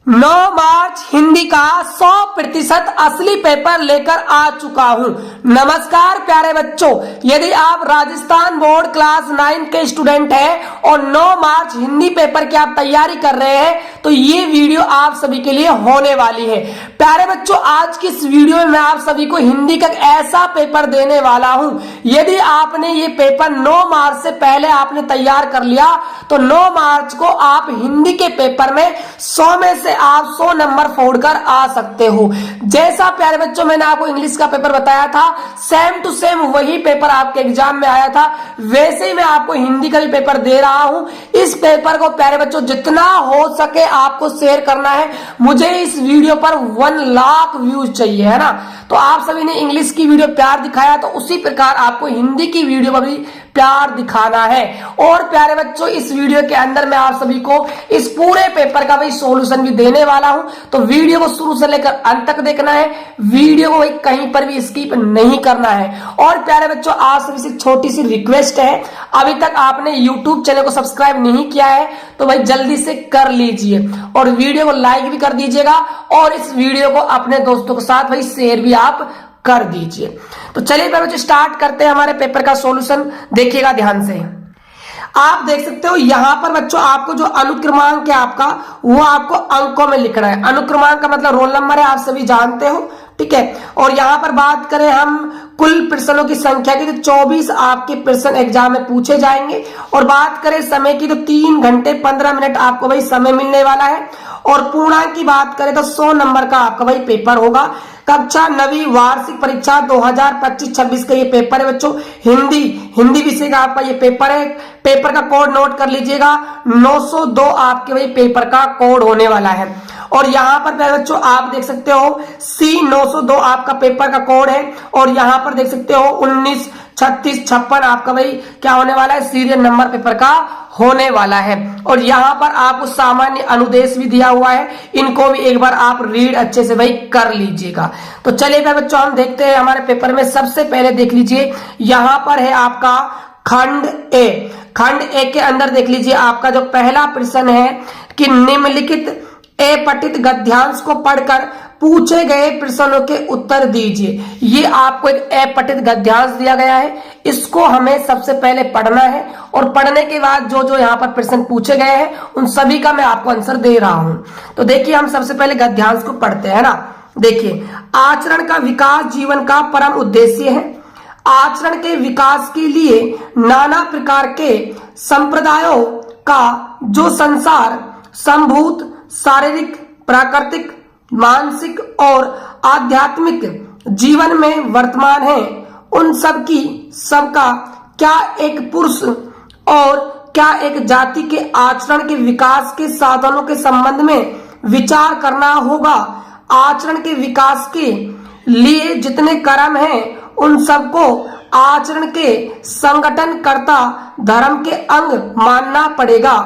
9 मार्च हिंदी का 100% असली पेपर लेकर आ चुका हूं। नमस्कार प्यारे बच्चों, यदि आप राजस्थान बोर्ड क्लास 9 के स्टूडेंट हैं और 9 मार्च हिंदी पेपर की आप तैयारी कर रहे हैं तो ये वीडियो आप सभी के लिए होने वाली है। प्यारे बच्चों, आज की इस वीडियो में मैं आप सभी को हिंदी का ऐसा पेपर देने वाला हूं, यदि आपने ये पेपर 9 मार्च से पहले आपने तैयार कर लिया तो 9 मार्च को आप हिंदी के पेपर में 100 में से आप 100 नंबर फोड़कर आ सकते हो। जैसा प्यारे बच्चों मैंने आपको इंग्लिश का पेपर बताया था, सेम टू सेम वही पेपर आपके एग्जाम में आया था, वैसे ही मैं आपको हिंदी का भी पेपर दे रहा हूं। इस पेपर को प्यारे बच्चों जितना हो सके आपको शेयर करना है। मुझे इस वीडियो पर 1 लाख व्यूज चाहिए, है ना। तो आप सभी ने इंग्लिश की वीडियो प्यार दिखाया तो उसी प्रकार आपको हिंदी की वीडियो पर भी प्यार दिखाना है। और प्यारे बच्चों, इस वीडियो के अंदर मैं आप सभी को इस पूरे पेपर का भाई सॉल्यूशन भी देने वाला हूं, तो वीडियो को शुरू से लेकर अंत तक देखना है। वीडियो को कहीं पर भी स्किप नहीं करना है। और प्यारे बच्चों, आप सभी से छोटी सी रिक्वेस्ट है, अभी तक आपने यूट्यूब चैनल को सब्सक्राइब नहीं किया है तो भाई जल्दी से कर लीजिए और वीडियो को लाइक भी कर दीजिएगा और इस वीडियो को अपने दोस्तों के साथ भाई शेयर भी आप कर दीजिए। तो चलिए बच्चों स्टार्ट करते हैं हमारे पेपर का सॉल्यूशन। देखिएगा ध्यान से, आप देख सकते हो यहां पर बच्चों आपको जो अनुक्रमांक है आपका वो आपको अंकों में लिखना है। अनुक्रमांक का मतलब रोल नंबर है, आप सभी जानते हो, ठीक है। और यहां पर बात करें हम कुल प्रश्नों की संख्या की तो 24 आपके प्रश्न एग्जाम में पूछे जाएंगे। और बात करें समय की तो 3 घंटे 15 मिनट आपको भाई समय मिलने वाला है। और पूर्णांक की बात करें तो 100 नंबर का आपका भाई पेपर होगा। कक्षा 9वीं वार्षिक परीक्षा 2025-26 का ये पेपर है बच्चों। हिंदी विषय का आपका ये पेपर है। पेपर का कोड नोट कर लीजिएगा, 902 आपके भाई पेपर का कोड होने वाला है। और यहाँ पर बच्चों आप देख सकते हो C902 आपका पेपर का कोड है। और यहाँ पर देख सकते हो 19, 36, 56 आपका भाई क्या होने वाला है, सीरियल नंबर पेपर का होने वाला है। और यहाँ पर आपको सामान्य अनुदेश भी दिया हुआ है, इनको भी एक बार आप रीड अच्छे से भाई कर लीजिएगा। तो चलिए बच्चों हम देखते हैं हमारे पेपर में। सबसे पहले देख लीजिए यहाँ पर है आपका खंड ए। खंड ए के अंदर देख लीजिए आपका जो पहला प्रश्न है कि निम्नलिखित ए पठित गद्यांश को पढ़कर पूछे गए प्रश्नों के उत्तर दीजिए। ये आपको एक ए पठित गद्यांश दिया गया है, इसको हमें सबसे पहले पढ़ना है और पढ़ने के बाद जो जो यहाँ पर प्रश्न पूछे गए हैं उन सभी का मैं आपको आंसर दे रहा हूं। तो देखिए हम सबसे पहले गद्यांश को पढ़ते हैं ना। देखिए, आचरण का विकास जीवन का परम उद्देश्य है। आचरण के विकास के लिए नाना प्रकार के संप्रदायों का जो संसार संभूत शारीरिक, प्राकृतिक, मानसिक और आध्यात्मिक जीवन में वर्तमान है, उन सब की सबका क्या एक पुरुष और क्या एक जाति के आचरण के विकास के साधनों के संबंध में विचार करना होगा। आचरण के विकास के लिए जितने कर्म हैं उन सबको आचरण के संगठनकर्ता धर्म के अंग मानना पड़ेगा।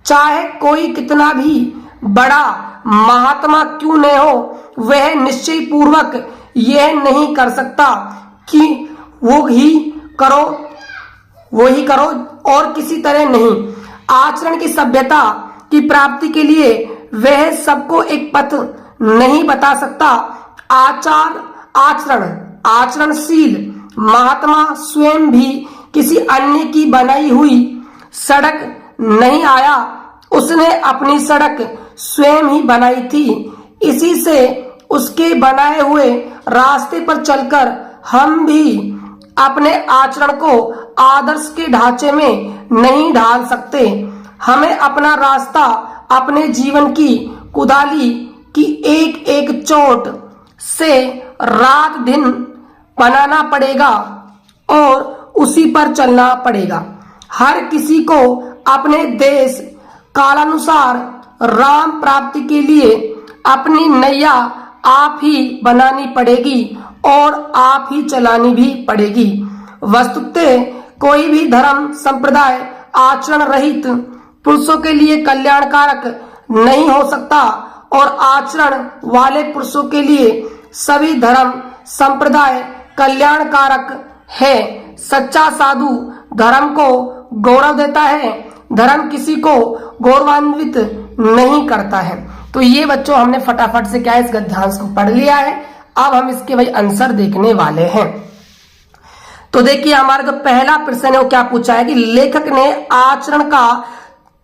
चाहे कोई कितना भी बड़ा महात्मा क्यों न हो, वह निश्चय पूर्वक यह नहीं कर सकता कि वो ही करो और किसी तरह नहीं। आचरण की सभ्यता की प्राप्ति के लिए वह सबको एक पथ नहीं बता सकता। आचरणशील महात्मा स्वयं भी किसी अन्य की बनाई हुई सड़क नहीं आया, उसने अपनी सड़क स्वयं ही बनाई थी। इसी से उसके बनाए हुए रास्ते पर चलकर हम भी अपने आचरण को आदर्श के ढांचे में नहीं ढाल सकते। हमें अपना रास्ता अपने जीवन की कुदाली की एक एक चोट से रात दिन बनाना पड़ेगा और उसी पर चलना पड़ेगा। हर किसी को अपने देश कालानुसार राम प्राप्ति के लिए अपनी नैया आप ही बनानी पड़ेगी और आप ही चलानी भी पड़ेगी। वस्तुतः कोई भी धर्म संप्रदाय आचरण रहित पुरुषों के लिए कल्याणकारक नहीं हो सकता और आचरण वाले पुरुषों के लिए सभी धर्म संप्रदाय कल्याणकारक है। सच्चा साधु धर्म को गौरव देता है। धर्म किसी को गौरवान्वित नहीं करता है। तो ये बच्चों हमने फटाफट से क्या है इस गद्यांश को पढ़ लिया है। अब हम इसके भाई आंसर देखने वाले हैं। तो देखिए हमारा जो पहला प्रश्न है वो क्या पूछा है कि लेखक ने आचरण का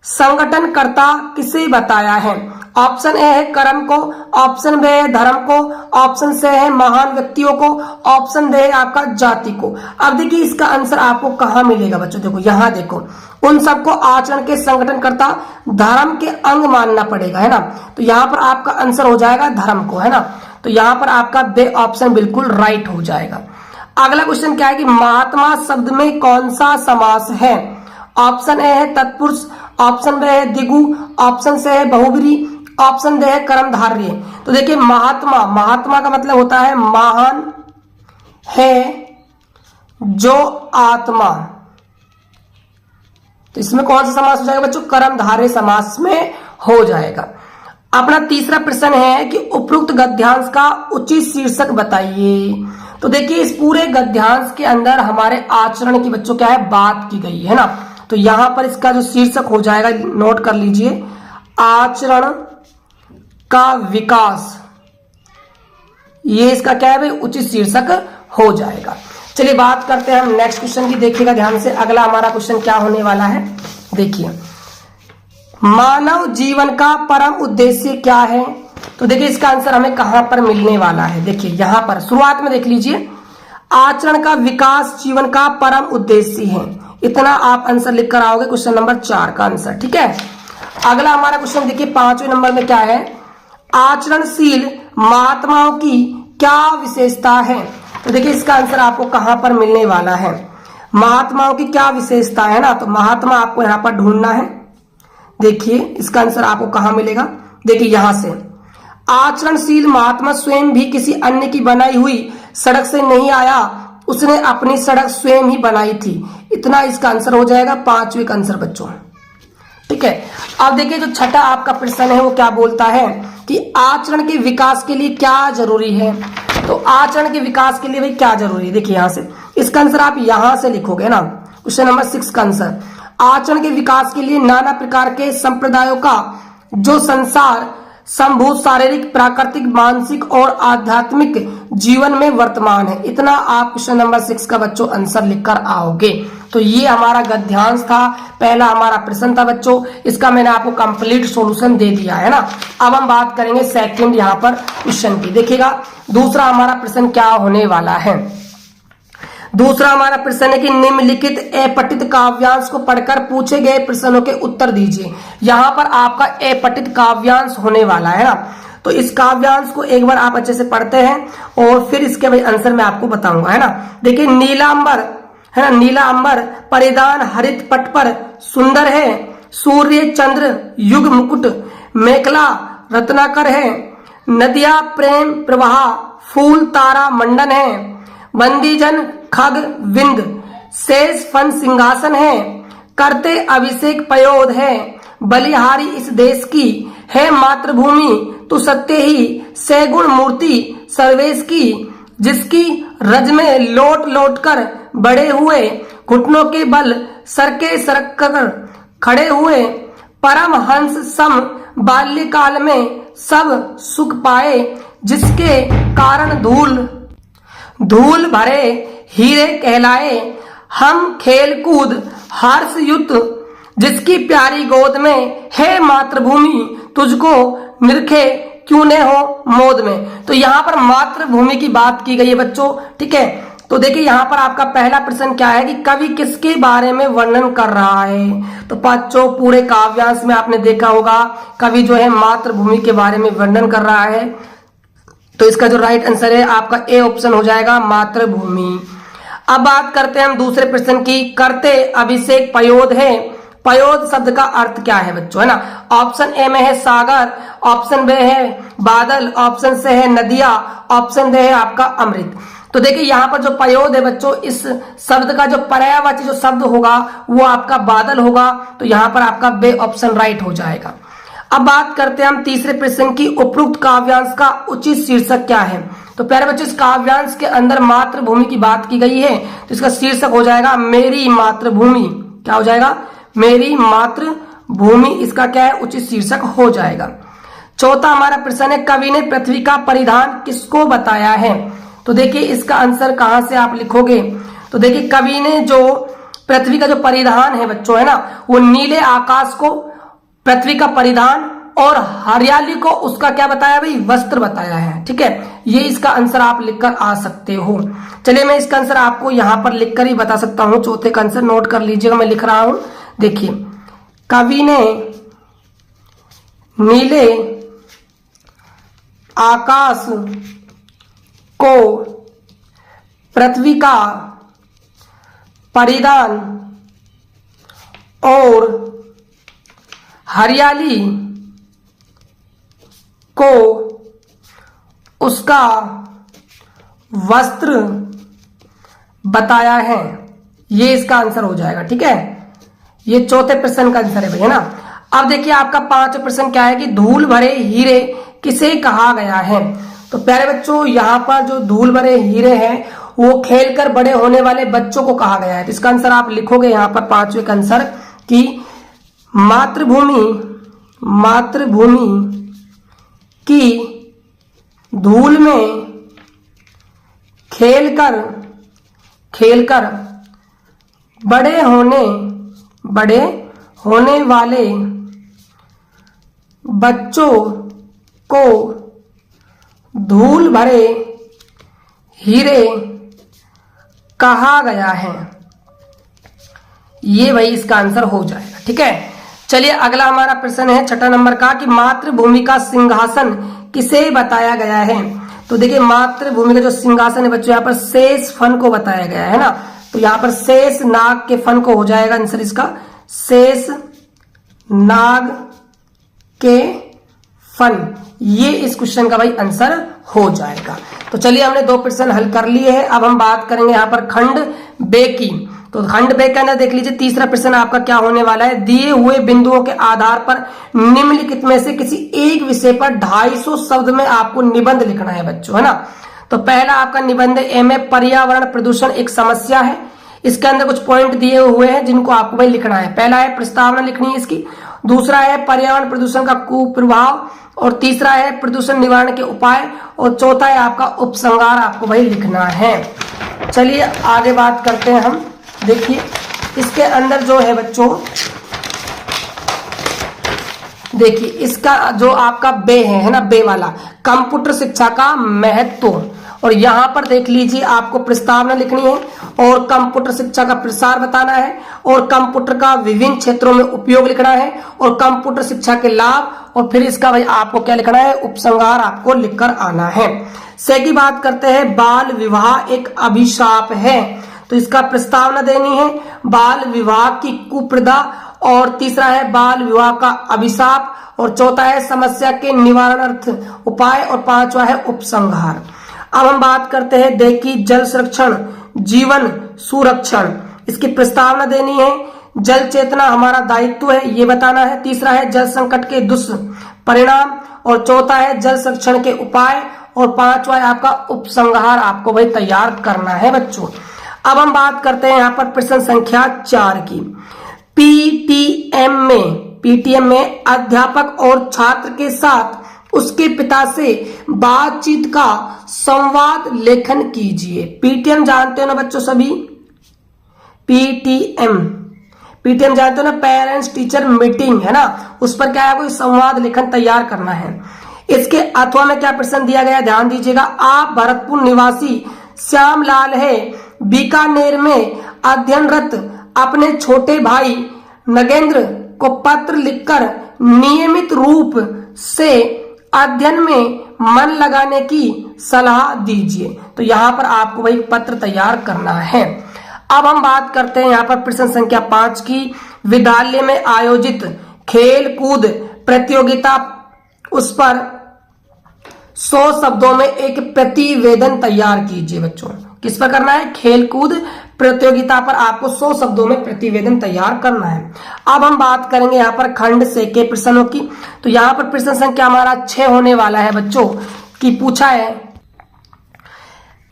संगठनकर्ता किसे बताया है। ऑप्शन ए है कर्म को, ऑप्शन बी है धर्म को, ऑप्शन सी है महान व्यक्तियों को, ऑप्शन डी है आपका जाति को। अब देखिए इसका आंसर आपको कहाँ मिलेगा बच्चों, देखो यहाँ देखो, उन सबको आचरण के संगठनकर्ता धर्म के अंग मानना पड़ेगा, है ना। तो यहाँ पर आपका आंसर हो जाएगा धर्म को, है ना। तो यहाँ पर आपका बे ऑप्शन बिल्कुल राइट हो जाएगा। अगला क्वेश्चन क्या है कि महात्मा शब्द में कौन सा समास है। ऑप्शन ए है तत्पुरुष, ऑप्शन बी है द्विगु, ऑप्शन सी है बहुब्री, ऑप्शन डी है कर्मधारय। तो देखिए महात्मा, महात्मा का मतलब होता है महान है जो आत्मा। तो इसमें कौन सा समास हो जाएगा बच्चों, कर्मधारय समास में हो जाएगा। अपना तीसरा प्रश्न है कि उपरोक्त गद्यांश का उचित शीर्षक बताइए। तो देखिए इस पूरे गद्यांश के अंदर हमारे आचरण की बच्चों क्या है बात की गई है ना। तो यहां पर इसका जो शीर्षक हो जाएगा नोट कर लीजिए, आचरण का विकास। ये इसका क्या है भाई उचित शीर्षक हो जाएगा। चलिए बात करते हैं हम नेक्स्ट क्वेश्चन की, देखिएगा ध्यान से। अगला हमारा क्वेश्चन क्या होने वाला है, देखिए मानव जीवन का परम उद्देश्य क्या है। तो देखिए इसका आंसर हमें कहां पर मिलने वाला है। देखिए यहां पर शुरुआत में देख लीजिए, आचरण का विकास जीवन का परम उद्देश्य है। इतना आप आंसर लिख कर आओगे क्वेश्चन नंबर 4 का आंसर, ठीक है। अगला हमारा क्वेश्चन देखिए 5वें नंबर में क्या है, आचरणशील महात्माओं की क्या विशेषता है। तो देखिए इसका आंसर आपको कहां पर मिलने वाला है, महात्माओं की क्या विशेषता है ना। तो महात्मा आपको यहां पर ढूंढना है। देखिए इसका आंसर आपको कहां मिलेगा, देखिए यहां से, आचरणशील महात्मा स्वयं भी किसी अन्य की बनाई हुई सड़क से नहीं आया, उसने अपनी सड़क स्वयं ही बनाई थी। इतना इसका आंसर हो जाएगा 5वें का आंसर बच्चों, ठीक है। अब देखिए जो छठा आपका प्रश्न है वो क्या बोलता है कि आचरण के विकास के लिए क्या जरूरी है। तो आचरण के विकास के लिए भाई क्या जरूरी है, देखिए यहां से इसका आंसर आप यहां से लिखोगे ना, क्वेश्चन नंबर 6 का आंसर, आचरण के विकास के लिए नाना प्रकार के संप्रदायों का जो संसार संभूत शारीरिक प्राकृतिक मानसिक और आध्यात्मिक जीवन में वर्तमान है। इतना आप क्वेश्चन नंबर 6 का बच्चों आंसर लिखकर आओगे। तो ये हमारा गद्यांश था, पहला हमारा प्रश्न था बच्चों, इसका मैंने आपको कंप्लीट सॉल्यूशन दे दिया है ना। अब हम बात करेंगे सेकंड यहाँ पर क्वेश्चन की। देखिएगा दूसरा हमारा प्रश्न क्या होने वाला है। दूसरा हमारा प्रश्न है कि निम्नलिखित अपठित काव्यांश को पढ़कर पूछे गए प्रश्नों के उत्तर दीजिए। यहाँ पर आपका अपठित काव्यांश होने वाला है ना। तो इस काव्यांश को एक बार आप अच्छे से पढ़ते हैं और फिर इसके भाई आंसर मैं आपको बताऊंगा, है ना। देखिए नीलांबर है ना, नीला अंबर परिधान हरित पट पर सुंदर है, सूर्य चंद्र युग मुकुट मेखला रत्नाकर है, नदिया प्रेम प्रवाह फूल तारा मंडन है, बंदीजन खग विंद शेष फन सिंहासन है, करते अभिषेक पयोध है, बलिहारी इस देश की है मातृभूमि तू सत्य ही सैगुण मूर्ति सर्वेश की, जिसकी रज में लोट लोट कर बड़े हुए घुटनों के बल सरके सरक कर खड़े हुए, परम हंस सम बाल्यकाल में सब सुख पाए, जिसके कारण धूल धूल भरे हीरे कहलाए, हम खेल कूद हर्ष युत, जिसकी प्यारी गोद में है मातृभूमि तुझको निरखे क्यों न हो मोद में। तो यहाँ पर मातृभूमि की बात की गई है बच्चों, ठीक है। तो देखिए यहाँ पर आपका पहला प्रश्न क्या है कि कवि किसके बारे में वर्णन कर रहा है। तो बच्चों पूरे काव्यांश में आपने देखा होगा कवि जो है मातृभूमि के बारे में वर्णन कर रहा है। तो इसका जो राइट आंसर है आपका ए ऑप्शन हो जाएगा मातृभूमि। अब बात करते हैं हम दूसरे प्रश्न की, करते अभिषेक पयोध है। पयोध शब्द का अर्थ क्या है बच्चों, है ना। ऑप्शन ए में है सागर, ऑप्शन बी है बादल, ऑप्शन सी है नदिया, ऑप्शन डी है आपका अमृत। तो देखिए यहाँ पर जो पयोध है बच्चों, इस शब्द का जो पर्यायवाची जो शब्द होगा वो आपका बादल होगा। तो यहाँ पर आपका बे ऑप्शन राइट हो जाएगा। अब बात करते हैं हम तीसरे प्रश्न की, उपरोक्त काव्यांश का उचित शीर्षक क्या है। तो प्यारे बच्चों इस काव्यांश के अंदर मातृभूमि की बात की गई है, तो इसका शीर्षक हो जाएगा मेरी मातृभूमि। क्या हो जाएगा, मेरी भूमि इसका क्या है, उचित शीर्षक हो जाएगा। चौथा हमारा प्रश्न है, कवि ने पृथ्वी का परिधान किसको बताया है? तो देखिए इसका आंसर कहां से आप लिखोगे, तो देखिए कवि ने जो पृथ्वी का जो परिधान है बच्चों, है ना, वो नीले आकाश को पृथ्वी का परिधान और हरियाली को उसका क्या बताया भाई, वस्त्र बताया है। ठीक है, ये इसका आंसर आप लिखकर आ सकते हो। चलिए मैं इसका आंसर आपको यहां पर लिखकर ही बता सकता हूं। चौथे का आंसर नोट कर लीजिएगा, मैं लिख रहा हूं। देखिए, कवि ने नीले आकाश को पृथ्वी का परिधान और हरियाली को उसका वस्त्र बताया है। ये इसका आंसर हो जाएगा। ठीक है, ये चौथे प्रश्न का आंसर है भाई, है ना। अब देखिए आपका पांचवा प्रश्न क्या है कि धूल भरे हीरे किसे कहा गया है? तो प्यारे बच्चों, यहाँ पर जो धूल भरे हीरे हैं वो खेलकर बड़े होने वाले बच्चों को कहा गया है। तो इसका आंसर आप लिखोगे यहाँ पर पांचवे का आंसर कि मातृभूमि की धूल में खेलकर बड़े होने वाले बच्चों को धूल भरे हीरे कहा गया है। ये वही इसका आंसर हो जाएगा। ठीक है, चलिए अगला हमारा प्रश्न है छठा नंबर का कि मातृभूमि का सिंहासन किसे बताया गया है? तो देखिए मातृभूमि का जो सिंहासन है बच्चों, यहाँ पर शेष फन को बताया गया है ना। तो यहाँ पर शेष नाग के फन को हो जाएगा आंसर इसका, शेष नाग के फन। ये इस क्वेश्चन का भाई आंसर हो जाएगा। तो चलिए हमने दो प्रश्न हल कर लिए हैं। अब हम बात करेंगे यहाँ पर खंड बे की। तो खंड बे के अंदर देख लीजिए तीसरा प्रश्न आपका क्या होने वाला है, दिए हुए बिंदुओं के आधार पर निम्नलिखित में से किसी एक विषय पर 250 शब्द में आपको निबंध लिखना है बच्चों, है ना। तो पहला आपका निबंध में पर्यावरण प्रदूषण एक समस्या है। इसके अंदर कुछ पॉइंट दिए हुए हैं जिनको आपको भाई लिखना है। पहला है प्रस्तावना लिखनी है इसकी, दूसरा है पर्यावरण प्रदूषण का कुप्रभाव, और तीसरा है प्रदूषण निवारण के उपाय, और चौथा है आपका उपसंहार आपको भाई लिखना है। चलिए आगे बात करते हैं हम। देखिए इसके अंदर जो है बच्चों, देखिए इसका जो आपका बे है ना, बे वाला कंप्यूटर शिक्षा का महत्व, और यहां पर देख लीजिए आपको प्रस्तावना लिखनी है और कंप्यूटर शिक्षा का प्रसार बताना है, और कंप्यूटर का विभिन्न क्षेत्रों में उपयोग लिखना है, और कंप्यूटर शिक्षा के लाभ, और फिर इसका भाई आपको क्या लिखना है, उपसंहार आपको लिखकर आना है। से की बात करते हैं, बाल विवाह एक अभिशाप है। तो इसका प्रस्तावना देनी है, बाल विवाह की कुप्रथा, और तीसरा है बाल विवाह का अभिशाप, और चौथा है समस्या के निवारणार्थ उपाय, और पांचवा है उपसंहार। अब हम बात करते हैं देखिए जल संरक्षण जीवन सुरक्षण। इसकी प्रस्तावना देनी है, जल चेतना हमारा दायित्व है ये बताना है, तीसरा है जल संकट के दुष्परिणाम, और चौथा है जल संरक्षण के उपाय, और पांचवा है आपका उपसंहार आपको भाई तैयार करना है बच्चों। अब हम बात करते हैं यहाँ पर प्रश्न संख्या 4 की। पीटीएम में अध्यापक और छात्र के साथ उसके पिता से बातचीत का संवाद लेखन कीजिए। पीटीएम जानते हो ना बच्चों सभी, पीटीएम जानते हो ना, पेरेंट्स टीचर मीटिंग, है ना। उस पर क्या है, कोई संवाद लेखन तैयार करना है। इसके अथवा में क्या प्रश्न दिया गया, ध्यान दीजिएगा। आप भरतपुर निवासी श्यामलाल है, बीकानेर में अध्ययनरत अपने छोटे भाई नगेंद्र को पत्र लिखकर नियमित रूप से अध्ययन में मन लगाने की सलाह दीजिए। तो यहाँ पर आपको वही पत्र तैयार करना है। अब हम बात करते हैं यहाँ पर प्रश्न संख्या 5 की। विद्यालय में आयोजित खेल कूद प्रतियोगिता, उस पर 100 शब्दों में एक प्रतिवेदन तैयार कीजिए बच्चों। किस पर करना है, खेल कूद प्रतियोगिता पर आपको 100 शब्दों में प्रतिवेदन तैयार करना है। अब हम बात करेंगे यहाँ पर खंड से के प्रश्नों की। तो यहाँ पर प्रश्न संख्या हमारा 6 होने वाला है बच्चों की पूछा है।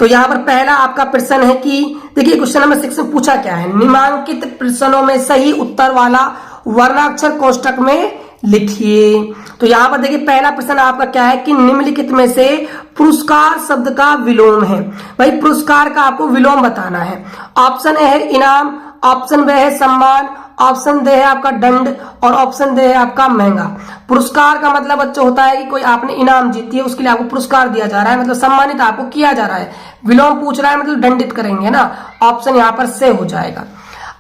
तो यहाँ पर पहला आपका प्रश्न है कि देखिए क्वेश्चन नंबर 6 में पूछा क्या है, निम्नांकित प्रश्नों में सही उत्तर वाला वर्णाक्षर कोष्टक में लिखिए। तो यहाँ पर देखिए पहला प्रश्न आपका क्या है कि निम्नलिखित में से पुरस्कार शब्द का विलोम है। भाई पुरस्कार का आपको विलोम बताना है। ऑप्शन ए है इनाम, ऑप्शन बी है सम्मान, ऑप्शन डी है आपका दंड और ऑप्शन डी है आपका महंगा। पुरस्कार का मतलब बच्चों होता है कि कोई आपने इनाम जीती है उसके लिए आपको पुरस्कार दिया जा रहा है, मतलब सम्मानित आपको किया जा रहा है। विलोम पूछ रहा है मतलब दंडित करेंगे ना, ऑप्शन यहाँ पर से हो जाएगा।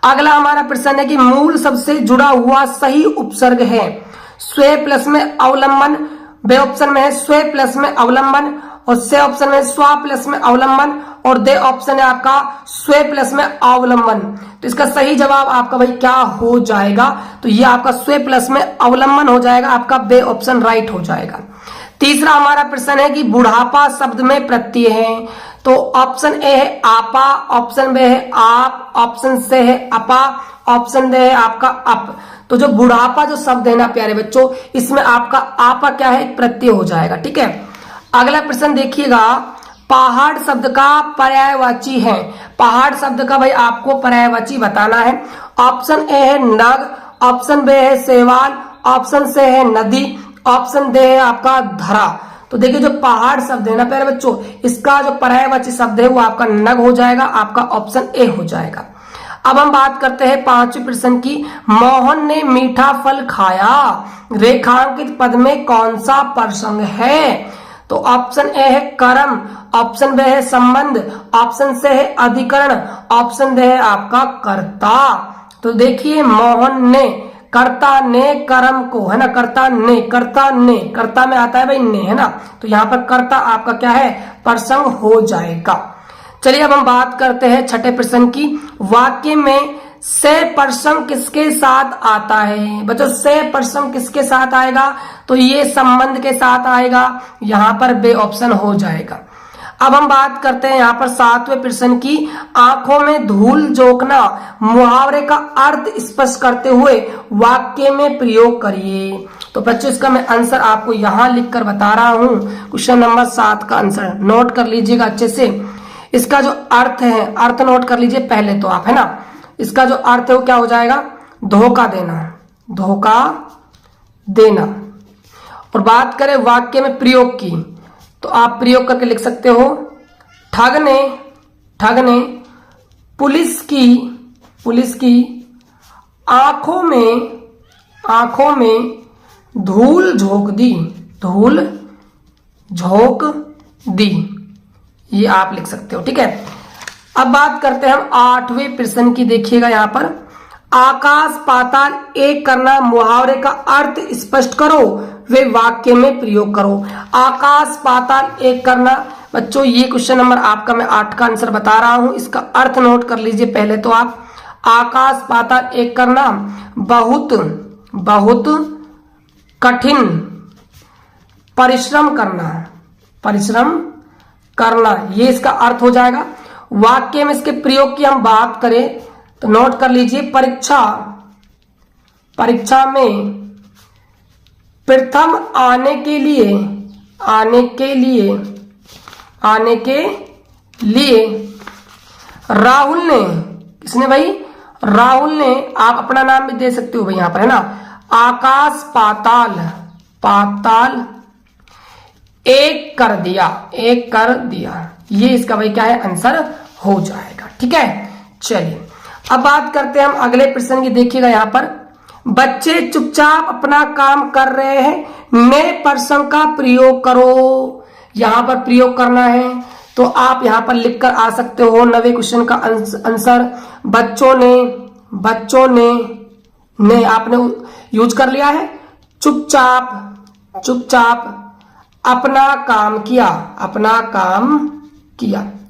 अगला हमारा प्रश्न है कि मूल शब्द से जुड़ा हुआ सही उपसर्ग है। स्वे प्लस में अवलंबन, बे ऑप्शन में है स्वे प्लस में अवलंबन और से ऑप्शन में स्वा प्लस में अवलंबन और दे ऑप्शन है आपका स्वे प्लस में अवलंबन। तो इसका सही जवाब आपका भाई क्या हो जाएगा? तो ये आपका स्वे प्लस में अवलंबन हो जाएगा, आपका बे ऑप्शन राइट हो जाएगा। तीसरा हमारा प्रश्न है कि बुढ़ापा शब्द में प्रत्यय है। तो ऑप्शन ए है आपा, ऑप्शन बी है आप, ऑप्शन से है अपा, ऑप्शन दे है आपका अप। तो जो बुढ़ापा जो शब्द है ना प्यारे बच्चों, इसमें आपका आपा क्या है, एक प्रत्यय हो जाएगा। ठीक है, अगला प्रश्न देखिएगा, पहाड़ शब्द का पर्यायवाची है। पहाड़ शब्द का भाई आपको पर्यायवाची बताना है। ऑप्शन ए है नग, ऑप्शन बी है शैवाल, ऑप्शन से है नदी, ऑप्शन दे है आपका धरा। तो देखिए जो पहाड़ शब्द है ना प्यारे बच्चों, इसका जो पर्यायवाची शब्द है वो आपका नग हो जाएगा, आपका ऑप्शन ए हो जाएगा। अब हम बात करते हैं पांचवें प्रश्न की। मोहन ने मीठा फल खाया, रेखांकित पद में कौन सा प्रसंग है? तो ऑप्शन ए है कर्म, ऑप्शन बी है संबंध, ऑप्शन से है अधिकरण, ऑप्शन दे है आपका कर्ता। तो देखिए मोहन ने, कर्ता ने कर्म को, है ना, कर्ता ने, कर्ता ने, कर्ता में आता है भाई ने, है ना, तो यहाँ पर कर्ता आपका क्या है, प्रसंग हो जाएगा। चलिए अब हम बात करते हैं छठे प्रश्न की। वाक्य में से प्रसंग किसके साथ आता है? बच्चों से प्रसंग किसके साथ आएगा? तो ये संबंध के साथ आएगा, यहाँ पर बे ऑप्शन हो जाएगा। अब हम बात करते हैं यहाँ पर सातवें प्रश्न की। आंखों में धूल झोंकना मुहावरे का अर्थ स्पष्ट करते हुए वाक्य में प्रयोग करिए। तो बच्चों इसका मैं आंसर आपको यहाँ लिखकर बता रहा हूँ। क्वेश्चन नंबर 7 का आंसर नोट कर लीजिएगा अच्छे से। इसका जो अर्थ है, अर्थ नोट कर लीजिए पहले तो आप, है ना। इसका जो अर्थ है वो क्या हो जाएगा, धोखा देना, धोखा देना। और बात करें वाक्य में प्रयोग की, तो आप प्रयोग करके लिख सकते हो, ठग ने, ठग ने पुलिस की आंखों में धूल झोंक दी, धूल झोंक दी, ये आप लिख सकते हो। ठीक है, अब बात करते हैं हम आठवें प्रश्न की। देखिएगा यहाँ पर, आकाश पाताल एक करना मुहावरे का अर्थ स्पष्ट करो वे वाक्य में प्रयोग करो। आकाश पाताल एक करना, बच्चों ये क्वेश्चन नंबर आपका मैं 8 का आंसर बता रहा हूं। इसका अर्थ नोट कर लीजिए पहले तो आप। आकाश पाताल एक करना बहुत बहुत कठिन परिश्रम करना, परिश्रम करना, ये इसका अर्थ हो जाएगा। वाक्य में इसके प्रयोग की हम बात करें तो नोट कर लीजिए, परीक्षा में प्रथम आने के लिए राहुल ने, किसने भाई, राहुल ने, आप अपना नाम भी दे सकते हो भाई यहाँ पर, है ना, आकाश पाताल एक कर दिया, ये इसका भाई क्या है, आंसर हो जाएगा। ठीक है, चलिए अब बात करते हैं हम अगले प्रश्न की। देखिएगा यहाँ पर, बच्चे चुपचाप अपना काम कर रहे हैं, नए प्रसंग का प्रयोग करो। यहाँ पर प्रयोग करना है तो आप यहाँ पर लिखकर आ सकते हो। नवे क्वेश्चन का आंसर बच्चों ने आपने यूज कर लिया है। चुपचाप अपना काम किया,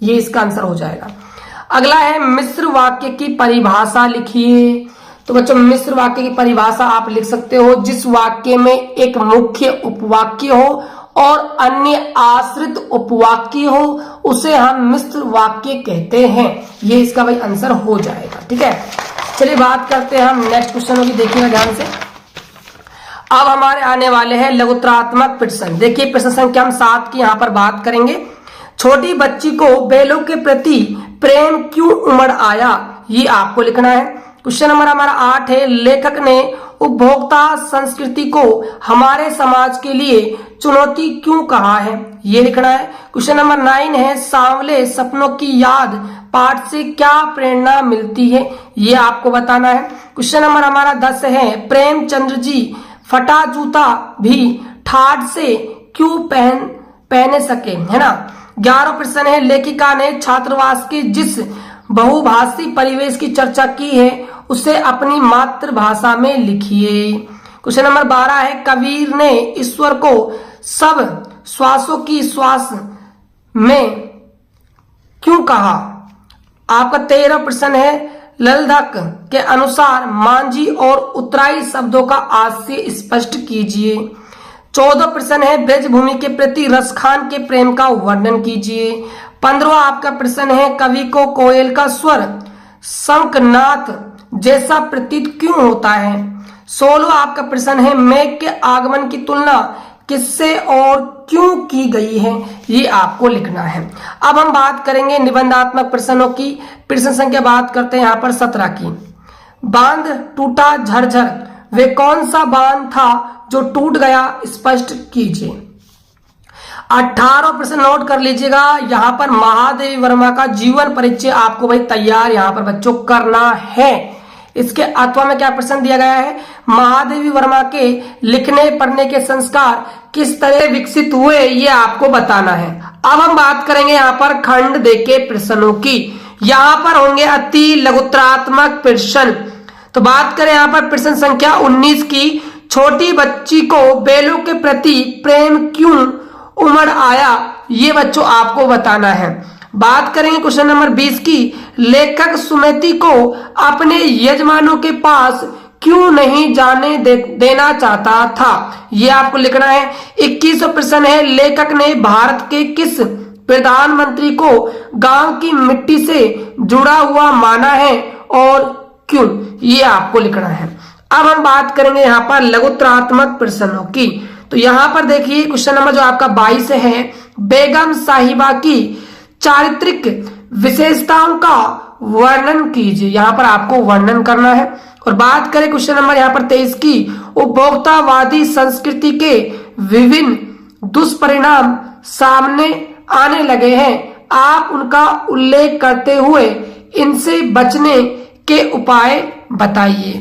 ये इसका आंसर हो जाएगा। अगला है मिश्र वाक्य की परिभाषा लिखिए। तो बच्चों मिश्र वाक्य की परिभाषा आप लिख सकते हो, जिस वाक्य में एक मुख्य उपवाक्य हो और अन्य आश्रित उपवाक्य हो उसे हम मिश्र वाक्य कहते हैं। ये इसका भाई आंसर हो जाएगा। ठीक है, चलिए बात करते हैं हम नेक्स्ट क्वेश्चन की। देखिएगा ध्यान से, अब हमारे आने वाले हैं लघुत्रात्मक प्रश्न। देखिए प्रश्न संख्या हम 7 की यहाँ पर बात करेंगे। छोटी बच्ची को बैलों के प्रति प्रेम क्यों उमड़ आया, ये आपको लिखना है। क्वेश्चन नंबर हमारा 8 है, लेखक ने उपभोक्ता संस्कृति को हमारे समाज के लिए चुनौती क्यों कहा है, ये लिखना है। क्वेश्चन नंबर 9 है सांवले सपनों की याद पाठ से क्या प्रेरणा मिलती है, ये आपको बताना है। क्वेश्चन नंबर हमारा 10 है प्रेमचंद्र जी फटा जूता भी ठाठ से क्यों पहने सके, है ना। 11 प्रश्न है लेखिका ने छात्रावास के जिस बहुभाषी परिवेश की चर्चा की है उसे अपनी मातृभाषा में लिखिए। क्वेश्चन नंबर 12 है कबीर ने ईश्वर को सब श्वासों की श्वास में क्यों कहा। आपका 13 प्रश्न है ललधक के अनुसार मांझी और उत्तराई शब्दों का आशय स्पष्ट कीजिए। 14 प्रश्न है ब्रजभूमि के प्रति रसखान के प्रेम का वर्णन कीजिए। 15वां आपका प्रश्न है कवि को कोयल का स्वर शंखनाद जैसा प्रतीत क्यों होता है। 16वां आपका प्रश्न है मेघ के आगमन की तुलना किससे और क्यों की गई है, ये आपको लिखना है। अब हम बात करेंगे निबंधात्मक प्रश्नों की। प्रश्न संख्या बात करते हैं यहाँ पर 17 की। बांध टूटा झरझर, वे कौन सा बांध था जो टूट गया, स्पष्ट कीजिए। 18 प्रश्न नोट कर लीजिएगा। यहाँ पर महादेवी वर्मा का जीवन परिचय आपको भाई तैयार यहाँ पर बच्चों करना है। इसके अथवा में क्या प्रश्न दिया गया है, महादेवी वर्मा के लिखने पढ़ने के संस्कार किस तरह विकसित हुए, ये आपको बताना है। अब हम बात करेंगे यहाँ पर खंड दे के प्रश्नों की। यहाँ पर होंगे अति लघुत्रात्मक प्रश्न। तो बात करें यहाँ पर प्रश्न संख्या 19 की। छोटी बच्ची को बैलों के प्रति प्रेम क्यों उमड़ आया, ये बच्चों आपको बताना है। बात करेंगे क्वेश्चन नंबर 20 की। लेखक सुमति को अपने यजमानों के पास क्यों नहीं जाने देना चाहता था, ये आपको लिखना है। 21वां प्रश्न है लेखक ने भारत के किस प्रधानमंत्री को गांव की मिट्टी से जुड़ा हुआ माना है और क्यों, ये आपको लिखना है। अब हम बात करेंगे यहाँ पर लघुत्रात्मक प्रश्नों की। तो यहाँ पर देखिए क्वेश्चन नंबर जो आपका 22 है बेगम साहिबा की चारित्रिक विशेषताओं का वर्णन कीजिए। यहाँ पर आपको वर्णन करना है। और बात करें क्वेश्चन नंबर यहाँ पर 23 की। उपभोक्तावादी संस्कृति के विभिन्न दुष्परिणाम सामने आने लगे हैं, आप उनका उल्लेख करते हुए इनसे बचने के उपाय बताइए।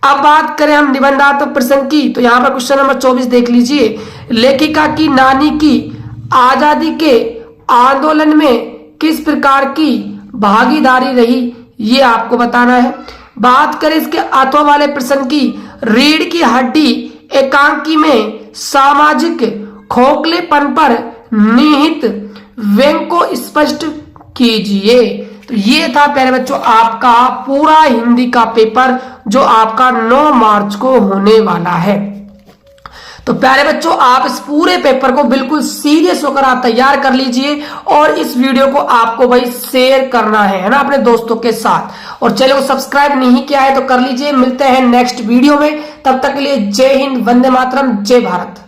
अब बात करें हम निबंधात्मक प्रश्न की। तो यहाँ पर क्वेश्चन नंबर 24 देख लीजिए। लेखिका की नानी की आजादी के आंदोलन में किस प्रकार की भागीदारी रही, ये आपको बताना है। बात करें इसके अथवा वाले प्रश्न की। रीढ़ की हड्डी एकांकी में सामाजिक खोखलेपन पर निहित व्यंग को स्पष्ट कीजिए। तो ये था प्यारे बच्चों आपका पूरा हिंदी का पेपर जो आपका 9 मार्च को होने वाला है। तो प्यारे बच्चों आप इस पूरे पेपर को बिल्कुल सीरियस होकर आप तैयार कर लीजिए और इस वीडियो को आपको भाई शेयर करना है ना अपने दोस्तों के साथ। और चैनल को सब्सक्राइब नहीं किया है तो कर लीजिए। मिलते हैं नेक्स्ट वीडियो में, तब तक के लिए जय हिंद, वंदे मातरम, जय भारत।